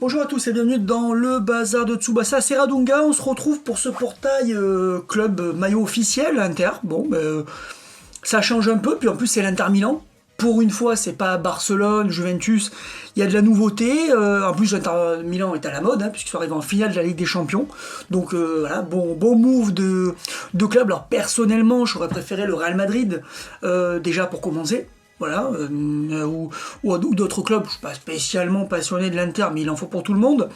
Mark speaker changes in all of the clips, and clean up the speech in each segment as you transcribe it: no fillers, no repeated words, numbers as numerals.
Speaker 1: Bonjour à tous et bienvenue dans le bazar de Tsubasa à Serradunga. On se retrouve pour ce portail club maillot officiel Inter. Bon, ça change un peu, puis en plus c'est l'Inter Milan. Pour une fois, c'est pas Barcelone, Juventus, il y a de la nouveauté. En plus, l'Inter Milan est à la mode, puisqu'ils sont arrivés en finale de la Ligue des Champions. Donc voilà, bon move de club. Alors personnellement, j'aurais préféré le Real Madrid, déjà pour commencer. Voilà, ou d'autres clubs. Je suis pas spécialement passionné de l'Inter, mais il en faut pour tout le monde.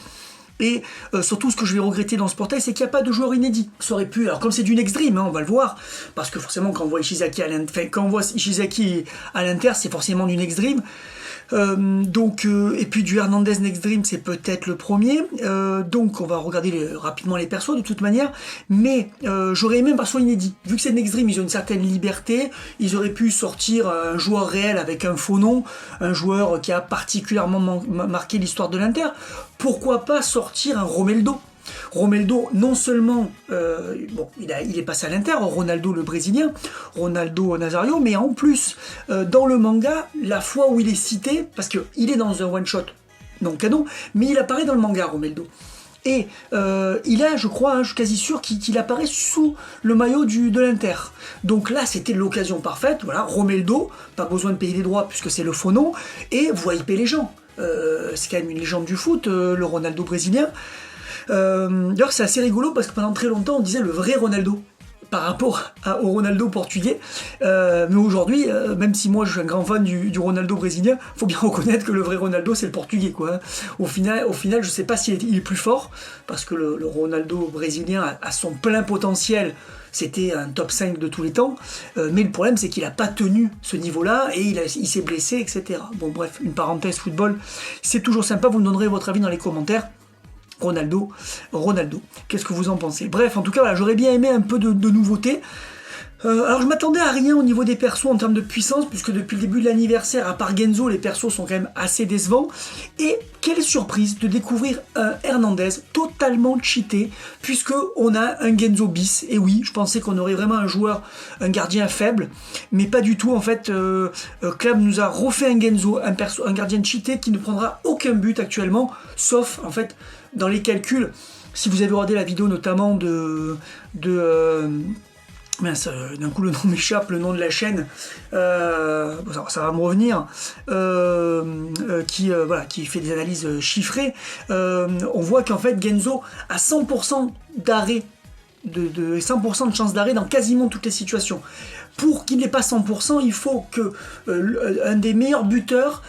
Speaker 1: Et surtout, ce que je vais regretter dans ce portail, c'est qu'il n'y a pas de joueur inédit. Ça aurait pu, alors comme c'est du Next Dream, on va le voir, parce que forcément, quand on voit Ishizaki à l'Inter, c'est forcément du Next Dream. Et puis du Hernandez Next Dream, c'est peut-être le premier. Donc on va regarder rapidement les persos de toute manière. Mais j'aurais aimé un perso inédit. Vu que c'est Next Dream, ils ont une certaine liberté. Ils auraient pu sortir un joueur réel avec un faux nom, un joueur qui a particulièrement marqué l'histoire de l'Inter. Pourquoi pas sortir un Romeldo? Romeldo, non seulement, il est passé à l'Inter, Ronaldo le Brésilien, Ronaldo Nazario, mais en plus, dans le manga, la fois où il est cité, parce qu'il est dans un one-shot, non canon, mais il apparaît dans le manga, Romeldo. Et il a, je crois, je suis quasi sûr qu'il apparaît sous le maillot de l'Inter. Donc là, c'était l'occasion parfaite, voilà, Romeldo, pas besoin de payer des droits puisque c'est le faux nom, et vous hypez les gens. C'est quand même une légende du foot, le Ronaldo brésilien. D'ailleurs, c'est assez rigolo parce que pendant très longtemps, on disait le vrai Ronaldo par rapport au Ronaldo portugais. Mais aujourd'hui, même si moi je suis un grand fan du Ronaldo brésilien, faut bien reconnaître que le vrai Ronaldo, c'est le portugais, quoi. Au final, je sais pas s'il est plus fort parce que le Ronaldo brésilien a son plein potentiel. C'était un top 5 de tous les temps, mais le problème c'est qu'il n'a pas tenu ce niveau-là et il s'est blessé, etc. Bon bref, une parenthèse football, c'est toujours sympa, vous me donnerez votre avis dans les commentaires. Ronaldo, qu'est-ce que vous en pensez? Bref, en tout cas, voilà, j'aurais bien aimé un peu de nouveauté. Alors je m'attendais à rien au niveau des persos en termes de puissance, puisque depuis le début de l'anniversaire, à part Genzo, les persos sont quand même assez décevants. Et quelle surprise de découvrir un Hernandez totalement cheaté, puisque on a un Genzo bis. Et oui, je pensais qu'on aurait vraiment un gardien faible, mais pas du tout. En fait, Club nous a refait un Genzo, un gardien cheaté qui ne prendra aucun but actuellement, sauf en fait dans les calculs. Si vous avez regardé la vidéo notamment mince, d'un coup le nom m'échappe, le nom de la chaîne, ça va me revenir, qui fait des analyses chiffrées, on voit qu'en fait Genzo a 100% d'arrêt, de 100% de chance d'arrêt dans quasiment toutes les situations. Pour qu'il n'ait pas 100%, il faut que un des meilleurs buteurs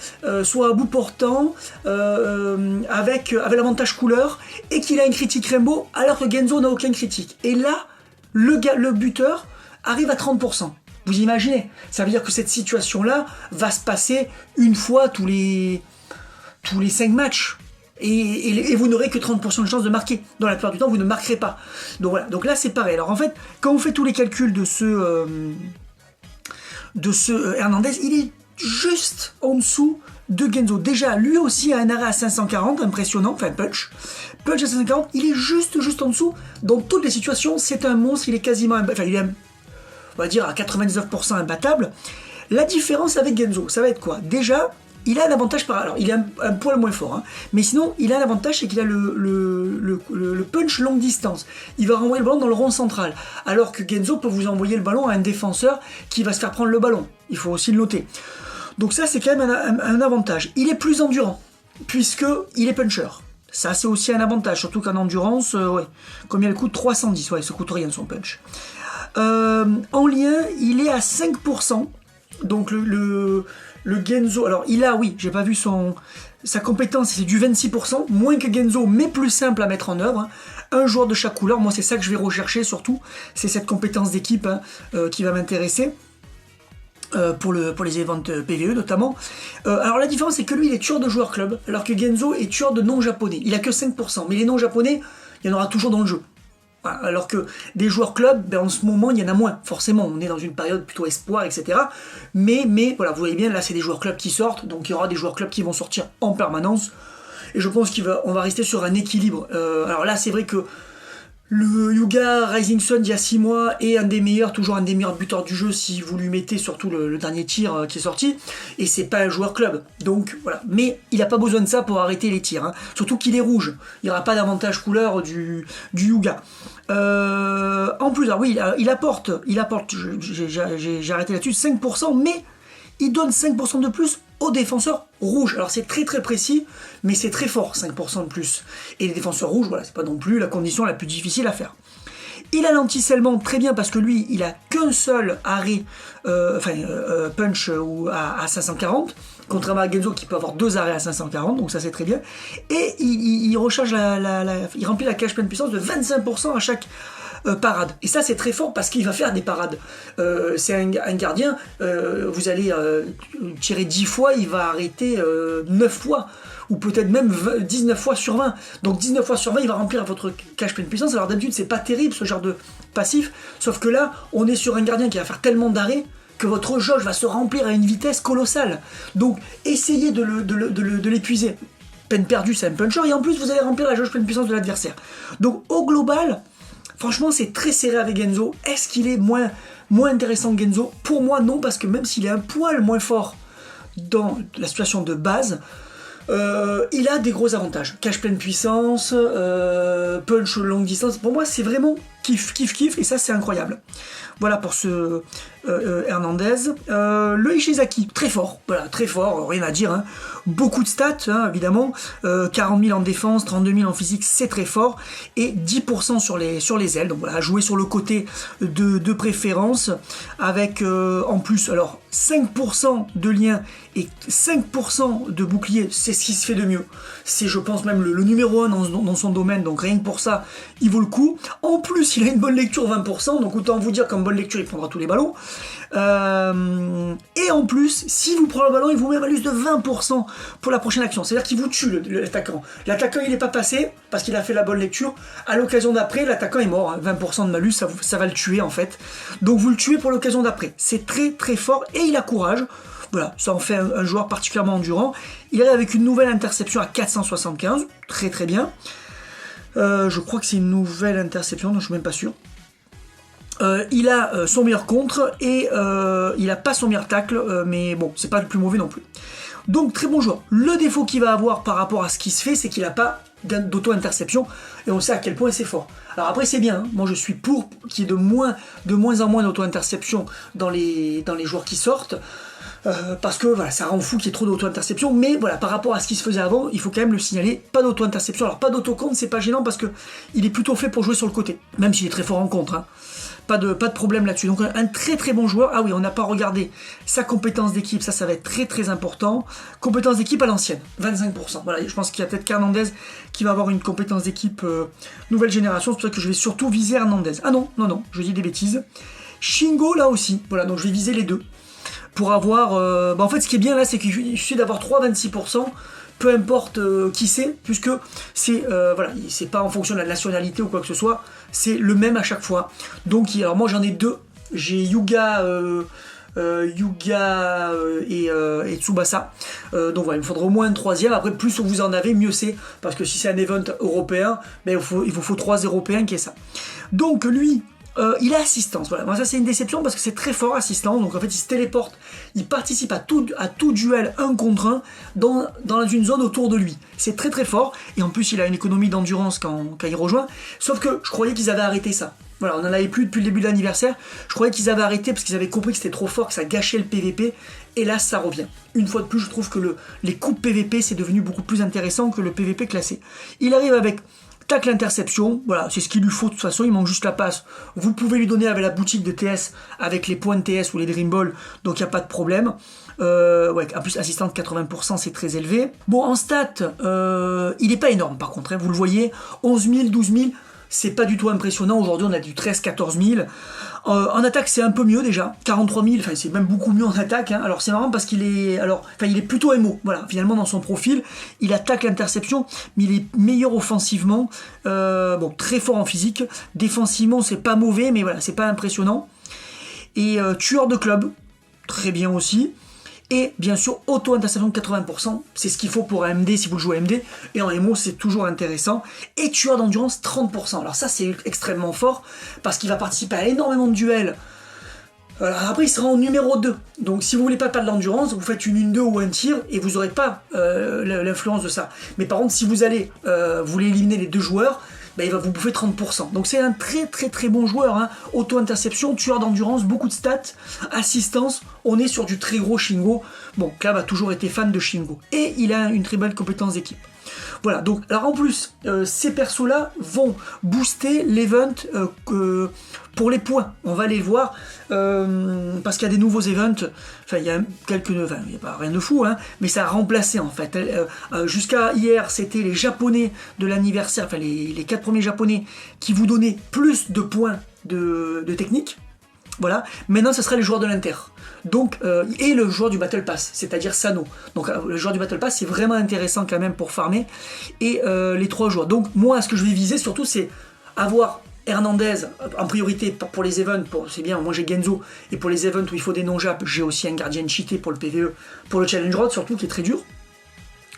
Speaker 1: soit à bout portant, avec l'avantage couleur, et qu'il a une critique rainbow, alors que Genzo n'a aucun critique. Et là, le buteur arrive à 30%. Vous imaginez? Ça veut dire que cette situation-là va se passer une fois tous les 5 matchs. Et vous n'aurez que 30% de chance de marquer. Dans la plupart du temps, vous ne marquerez pas. Donc voilà. Donc là, c'est pareil. Alors en fait, quand on fait tous les calculs de ce Hernandez, il est juste en dessous de Genzo. Déjà, lui aussi a un arrêt à 540, impressionnant, enfin punch à 540, il est juste en dessous. Dans toutes les situations, c'est un monstre, il est quasiment, on va dire à 99% imbattable. La différence avec Genzo, ça va être quoi? Déjà, il a un avantage alors il est un poil moins fort, mais sinon, il a un avantage, c'est qu'il a le punch longue distance. Il va renvoyer le ballon dans le rond central, alors que Genzo peut vous envoyer le ballon à un défenseur qui va se faire prendre le ballon. Il faut aussi le noter. Donc ça, c'est quand même un avantage. Il est plus endurant, puisqu'il est puncher. Ça, c'est aussi un avantage, surtout qu'en endurance, combien il coûte? 310, ça coûte rien son punch. En lien, il est à 5%, donc le Genzo, alors il a, j'ai pas vu sa compétence, c'est du 26%, moins que Genzo, mais plus simple à mettre en œuvre. Un joueur de chaque couleur, moi c'est ça que je vais rechercher surtout, c'est cette compétence d'équipe qui va m'intéresser. Pour les events PvE notamment. Alors la différence c'est que lui il est tueur de joueurs club, alors que Genzo est tueur de non japonais. Il a que 5%, mais les non japonais, il y en aura toujours dans le jeu. Voilà. Alors que des joueurs club, en ce moment il y en a moins, forcément, on est dans une période plutôt espoir, etc. Mais voilà, vous voyez bien, là c'est des joueurs club qui sortent, donc il y aura des joueurs club qui vont sortir en permanence. Et je pense qu'on va rester sur un équilibre. Alors là c'est vrai que Le Yuga Rising Sun d'il y a 6 mois est toujours un des meilleurs buteurs du jeu si vous lui mettez surtout le dernier tir qui est sorti. Et c'est pas un joueur club. Donc voilà. Mais il n'a pas besoin de ça pour arrêter les tirs. Hein. Surtout qu'il est rouge. Il n'y aura pas d'avantage couleur du Yuga. En plus, alors oui, il apporte, j'ai arrêté là-dessus, 5%, mais il donne 5% de plus aux défenseurs rouges. Alors c'est très très précis, mais c'est très fort, 5% de plus. Et les défenseurs rouges, voilà, c'est pas non plus la condition la plus difficile à faire. Il a l'anti-scellement très bien parce que lui, il a qu'un seul arrêt, punch à 540, contrairement à Genzo qui peut avoir 2 arrêts à 540, donc ça c'est très bien. Et il recharge il remplit la cage pleine puissance de 25% à chaque parade. Et ça c'est très fort parce qu'il va faire des parades. C'est un gardien, vous allez tirer 10 fois, il va arrêter 9 fois. Ou peut-être même 19 fois sur 20. Donc 19 fois sur 20, il va remplir votre cage pleine puissance. Alors d'habitude, c'est pas terrible ce genre de passif. Sauf que là, on est sur un gardien qui va faire tellement d'arrêts que votre jauge va se remplir à une vitesse colossale. Donc essayez de l'épuiser. Peine perdue, c'est un puncher. Et en plus, vous allez remplir la jauge pleine puissance de l'adversaire. Donc au global, franchement, c'est très serré avec Genzo. Est-ce qu'il est moins intéressant que Genzo? Pour moi, non, parce que même s'il est un poil moins fort dans la situation de base, il a des gros avantages. Cache pleine puissance, punch longue distance. Pour moi, c'est vraiment kiff, et ça, c'est incroyable. Voilà pour ce Hernandez. Le Ishizaki, très fort, voilà, très fort, rien à dire. Hein. Beaucoup de stats, hein, évidemment. 40 000 en défense, 32 000 en physique, c'est très fort. Et 10% sur les ailes. Donc voilà, jouer sur le côté de préférence. Avec en plus, alors 5% de lien et 5% de bouclier, c'est ce qui se fait de mieux. C'est, je pense, même le numéro 1 dans son domaine. Donc rien que pour ça, il vaut le coup. En plus, il a une bonne lecture, 20%. Donc autant vous dire qu'en bonne lecture, il prendra tous les ballons. Et en plus, si vous prenez le ballon, il vous met un malus de 20% pour la prochaine action. C'est-à-dire qu'il vous tue l'attaquant. L'attaquant, il n'est pas passé parce qu'il a fait la bonne lecture. À l'occasion d'après, l'attaquant est mort. Hein. 20% de malus, ça va le tuer en fait. Donc vous le tuez pour l'occasion d'après. C'est très très fort et il a courage. Voilà, ça en fait un joueur particulièrement endurant. Il arrive avec une nouvelle interception à 475. Très très bien. Je crois que c'est une nouvelle interception, donc je suis même pas sûr. Il a son meilleur contre et il a pas son meilleur tacle, mais bon, c'est pas le plus mauvais non plus. Donc très bon joueur. Le défaut qu'il va avoir par rapport à ce qui se fait, c'est qu'il n'a pas d'auto-interception et on sait à quel point c'est fort. Alors après c'est bien, hein. Moi je suis pour qu'il y ait de moins en moins d'auto-interception dans les joueurs qui sortent. Parce que voilà, ça rend fou qu'il y ait trop d'auto-interception, mais voilà, par rapport à ce qui se faisait avant, il faut quand même le signaler, pas d'auto-interception. Alors pas d'auto-compte, c'est pas gênant parce que il est plutôt fait pour jouer sur le côté, même s'il est très fort en contre, hein. Pas de problème là-dessus. Donc un très très bon joueur. Ah oui, on n'a pas regardé sa compétence d'équipe, ça va être très très important. Compétence d'équipe à l'ancienne, 25%. Voilà, je pense qu'il y a peut-être qu'Hernandez qui va avoir une compétence d'équipe nouvelle génération, c'est pour ça que je vais surtout viser Hernandez. Ah non, je dis des bêtises. Shingo là aussi, voilà, donc je vais viser les deux. Pour avoir... en fait, ce qui est bien là, c'est qu'il suffit d'avoir 3,26%, peu importe qui c'est, puisque c'est c'est pas en fonction de la nationalité ou quoi que ce soit, c'est le même à chaque fois. Donc, alors moi j'en ai deux. J'ai Yuga et Tsubasa. Donc voilà, il me faudra au moins un troisième. Après, plus vous en avez, mieux c'est. Parce que si c'est un event européen, il vous faut 3 Européens qui est ça. Donc lui... il a assistance, voilà. Moi, ça c'est une déception parce que c'est très fort assistance, donc en fait il se téléporte, il participe à tout duel 1 contre 1 dans une zone autour de lui. C'est très très fort, et en plus il a une économie d'endurance quand il rejoint, sauf que je croyais qu'ils avaient arrêté ça. Voilà, on n'en avait plus depuis le début de l'anniversaire, je croyais qu'ils avaient arrêté parce qu'ils avaient compris que c'était trop fort, que ça gâchait le PVP, et là ça revient. Une fois de plus, je trouve que les coups PVP c'est devenu beaucoup plus intéressant que le PVP classé. Il arrive avec tacle interception, voilà, c'est ce qu'il lui faut de toute façon, il manque juste la passe. Vous pouvez lui donner avec la boutique de TS, avec les points de TS ou les Dream Ball, donc il n'y a pas de problème. En plus, assistant de 80%, c'est très élevé. Bon, en stats, il n'est pas énorme par contre, hein, vous le voyez, 11 000, 12 000, c'est pas du tout impressionnant. Aujourd'hui, on a du 13 14 000. En attaque, c'est un peu mieux déjà. 43 000, enfin, c'est même beaucoup mieux en attaque. Hein. Alors, c'est marrant parce qu'il est. Il est plutôt MO. Voilà, finalement, dans son profil, il attaque l'interception, mais il est meilleur offensivement. Très fort en physique. Défensivement, c'est pas mauvais, mais voilà, c'est pas impressionnant. Et tueur de club, très bien aussi. Et bien sûr, auto-interception de 80%, c'est ce qu'il faut pour un MD si vous le jouez MD. Et en MO, c'est toujours intéressant. Et tueur d'endurance, 30%. Alors ça, c'est extrêmement fort, parce qu'il va participer à énormément de duels. Après, il sera en numéro 2. Donc si vous voulez pas perdre l'endurance, vous faites une 1-2 ou un tir, et vous n'aurez pas l'influence de ça. Mais par contre, si vous allez voulez éliminer les deux joueurs, il va vous bouffer 30%. Donc c'est un très très très bon joueur, hein. Auto-interception, tueur d'endurance, beaucoup de stats, assistance, on est sur du très gros Shingo. Bon, Clav a toujours été fan de Shingo. Et il a une très belle compétence d'équipe. Voilà, donc, alors en plus, ces persos-là vont booster l'event pour les points. On va aller le voir, parce qu'il y a des nouveaux events, enfin il y a quelques, enfin il n'y a pas rien de fou, hein, mais ça a remplacé en fait. Jusqu'à hier, c'était les Japonais de l'anniversaire, enfin les 4 premiers Japonais qui vous donnaient plus de points de technique. Voilà, maintenant ce sera les joueurs de l'Inter. Donc, et le joueur du Battle Pass, c'est-à-dire Sano. Donc le joueur du Battle Pass, c'est vraiment intéressant quand même pour farmer. Et les 3 joueurs. Donc moi, ce que je vais viser surtout, c'est avoir Hernandez en priorité pour les events. C'est bien, moi j'ai Genzo. Et pour les events où il faut des non-jap, j'ai aussi un gardien cheaté pour le PvE, pour le Challenge Road surtout, qui est très dur.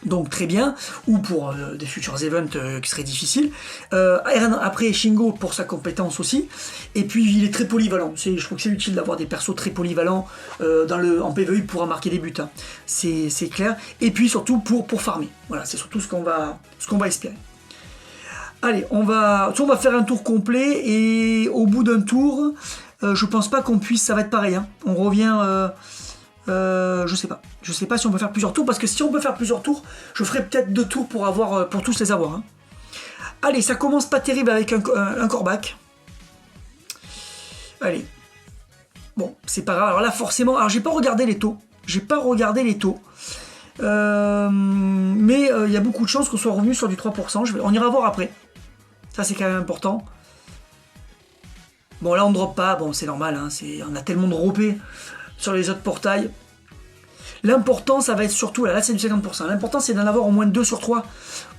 Speaker 1: Donc très bien, ou pour des futurs events qui seraient difficiles. Après Shingo pour sa compétence aussi, et puis il est très polyvalent. Je trouve que c'est utile d'avoir des persos très polyvalents en PvE, il pourra marquer des buts, hein. C'est clair. Et puis surtout pour farmer. Voilà, c'est surtout ce qu'on va espérer. Allez, on va faire un tour complet, et au bout d'un tour, je pense pas qu'on puisse, ça va être pareil, hein. On revient... je sais pas si on peut faire plusieurs tours, parce que si on peut faire plusieurs tours, je ferai peut-être 2 tours pour tous les avoir, hein. Allez, ça commence pas terrible avec un corback. Allez. Bon, c'est pas grave. Alors là, forcément, j'ai pas regardé les taux. Mais il y a beaucoup de chances qu'on soit revenu sur du 3%. On ira voir après. Ça, c'est quand même important. Bon, là, on ne drop pas. Bon, c'est normal, hein. On a tellement dropé sur les autres portails. L'important, ça va être surtout, là c'est du 50%, l'important c'est d'en avoir au moins 2 sur 3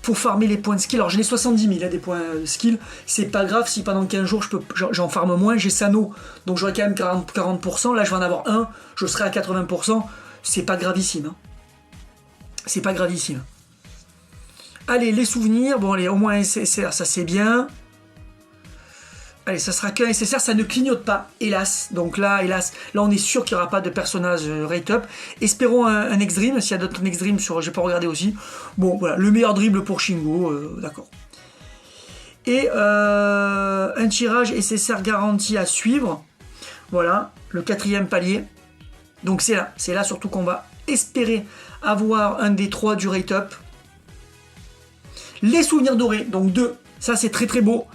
Speaker 1: pour farmer les points de skill. Alors j'en ai 70 000 des points de skill, c'est pas grave si pendant 15 jours j'en farme moins, j'ai Sano, donc j'aurai quand même 40%, là je vais en avoir un, je serai à 80%, c'est pas gravissime, hein. C'est pas gravissime. Allez, les souvenirs, bon allez, au moins SSR, ça c'est bien. Allez, ça sera qu'un SSR, ça ne clignote pas, hélas. Donc là, hélas, là on est sûr qu'il n'y aura pas de personnage rate up. Espérons un X-Dream, s'il y a d'autres X-Dream j'ai pas regardé aussi. Bon, voilà, le meilleur dribble pour Shingo, d'accord. Et un tirage SSR garanti à suivre. Voilà, le 4e palier. Donc c'est là surtout qu'on va espérer avoir un des 3 du rate up. Les souvenirs dorés, donc 2, ça c'est très très beau.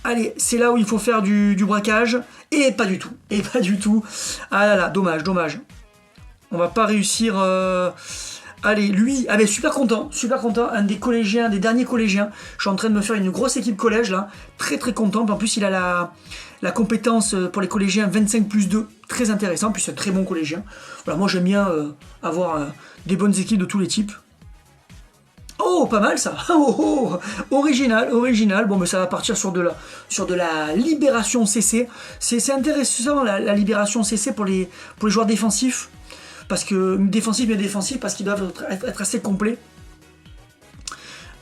Speaker 1: Allez, c'est là où il faut faire du braquage. Et pas du tout. Ah là là, dommage. On va pas réussir... Allez, lui, super content. Un des collégiens, des derniers collégiens. Je suis en train de me faire une grosse équipe collège, là. Très très content. En plus, il a la compétence pour les collégiens 25+2. Très intéressant. Puis c'est un très bon collégien. Voilà, moi j'aime bien avoir des bonnes équipes de tous les types. Oh, pas mal ça. Original. Bon, mais ça va partir sur de la libération CC. C'est intéressant la libération CC pour les joueurs défensifs, parce que défensifs parce qu'ils doivent être assez complets.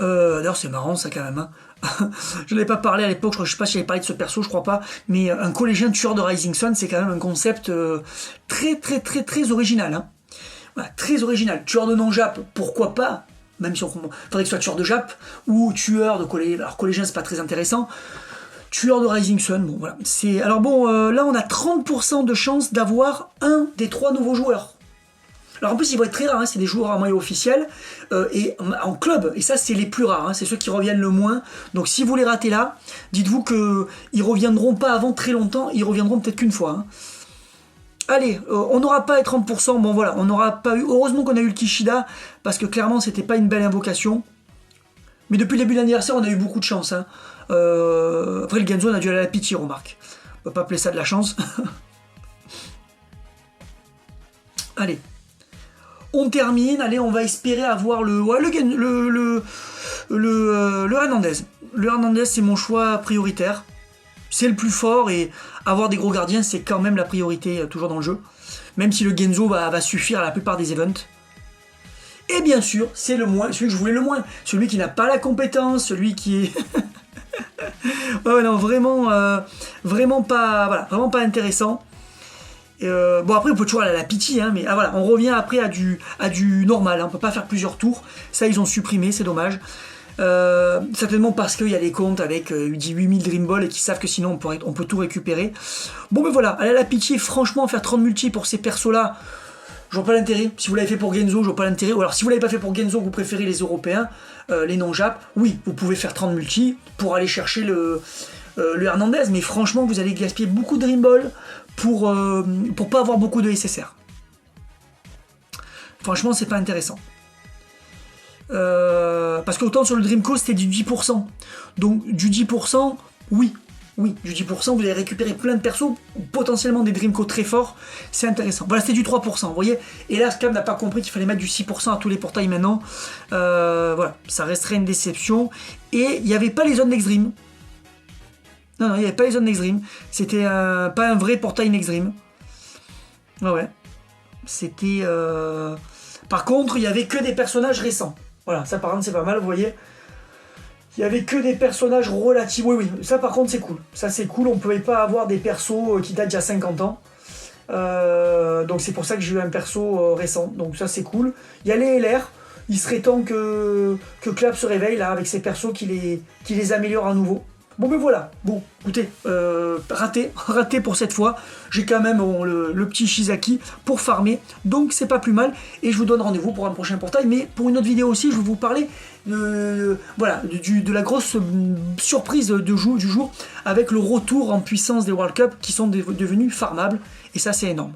Speaker 1: D'ailleurs, c'est marrant ça quand même, hein. Je n'avais pas parlé à l'époque. Je sais pas si j'avais parlé de ce perso, je crois pas. Mais un collégien tueur de Rising Sun, c'est quand même un concept très original, hein. Voilà, très original. Tueur de non-jap, pourquoi pas? Même si faudrait que ce soit tueur de Jap ou tueur de collégien. Alors collégien c'est pas très intéressant. Tueur de Rising Sun, bon voilà. Alors bon, là on a 30% de chance d'avoir un des 3 nouveaux joueurs. Alors en plus ils vont être très rares, hein. C'est des joueurs en maillot officiel et en club. Et ça c'est les plus rares, hein. C'est ceux qui reviennent le moins. Donc si vous les ratez là, dites-vous qu'ils reviendront pas avant très longtemps, ils reviendront peut-être qu'une fois, hein. Allez, on n'aura pas les 30%, bon voilà, on n'aura pas eu... Heureusement qu'on a eu le Kishida, parce que clairement c'était pas une belle invocation. Mais depuis le début de l'anniversaire, on a eu beaucoup de chance, hein. Après le Genzo, on a dû aller à la pitié, remarque. On peut pas appeler ça de la chance. Allez. On termine, allez, on va espérer avoir le Hernandez. Le Hernandez, c'est mon choix prioritaire. C'est le plus fort, et avoir des gros gardiens, c'est quand même la priorité toujours dans le jeu. même si le Genzo va suffire à la plupart des events. Et bien sûr, c'est celui que je voulais le moins, celui qui n'a pas la compétence, celui qui est... ouais, non, vraiment pas, voilà, vraiment pas intéressant. Bon, après on peut toujours aller à la pitié, hein, mais voilà, on revient après à du normal, hein, on peut pas faire plusieurs tours, ça ils ont supprimé, c'est dommage. Certainement parce qu'il y a des comptes avec 8000 Dream Ball et qui savent que sinon on peut tout récupérer. Bon, mais voilà, aller à la pitié, franchement, faire 30 multi pour ces persos là, je vois pas l'intérêt. Si vous l'avez fait pour Genzo, je vois pas l'intérêt. Ou alors si vous l'avez pas fait pour Genzo, vous préférez les Européens, les non-Jap, oui, vous pouvez faire 30 multi pour aller chercher le Hernandez, mais franchement, vous allez gaspiller beaucoup de Dream Ball pour pas avoir beaucoup de SSR. Franchement, c'est pas intéressant. Parce qu'autant sur le Dreamco, c'était du 10%. Donc du 10%, oui, du 10%, vous allez récupérer plein de persos, potentiellement des Dreamco très forts, c'est intéressant. Voilà, c'était du 3%, vous voyez. Et là, Scam n'a pas compris qu'il fallait mettre du 6% à tous les portails maintenant. Voilà, ça resterait une déception. Et il n'y avait pas les zones Next Dream. Non, il n'y avait pas les zones Next Dream. C'était pas un vrai portail Next Dream. Ouais. C'était... Par contre, il n'y avait que des personnages récents. Voilà, ça par contre c'est pas mal, vous voyez. Il n'y avait que des personnages relatifs. Oui, ça par contre c'est cool. Ça c'est cool, on ne pouvait pas avoir des persos qui datent d'il y a 50 ans. Donc c'est pour ça que j'ai eu un perso récent. Donc ça c'est cool. Il y a les LR. Il serait temps que Clap se réveille là avec ses persos qui les améliorent à nouveau. Bon ben voilà, bon écoutez, raté pour cette fois, j'ai quand même le petit Shizaki pour farmer, donc c'est pas plus mal, et je vous donne rendez-vous pour un prochain portail, mais pour une autre vidéo aussi, je vais vous parler de la grosse surprise du jour, avec le retour en puissance des World Cup qui sont devenus farmables, et ça c'est énorme.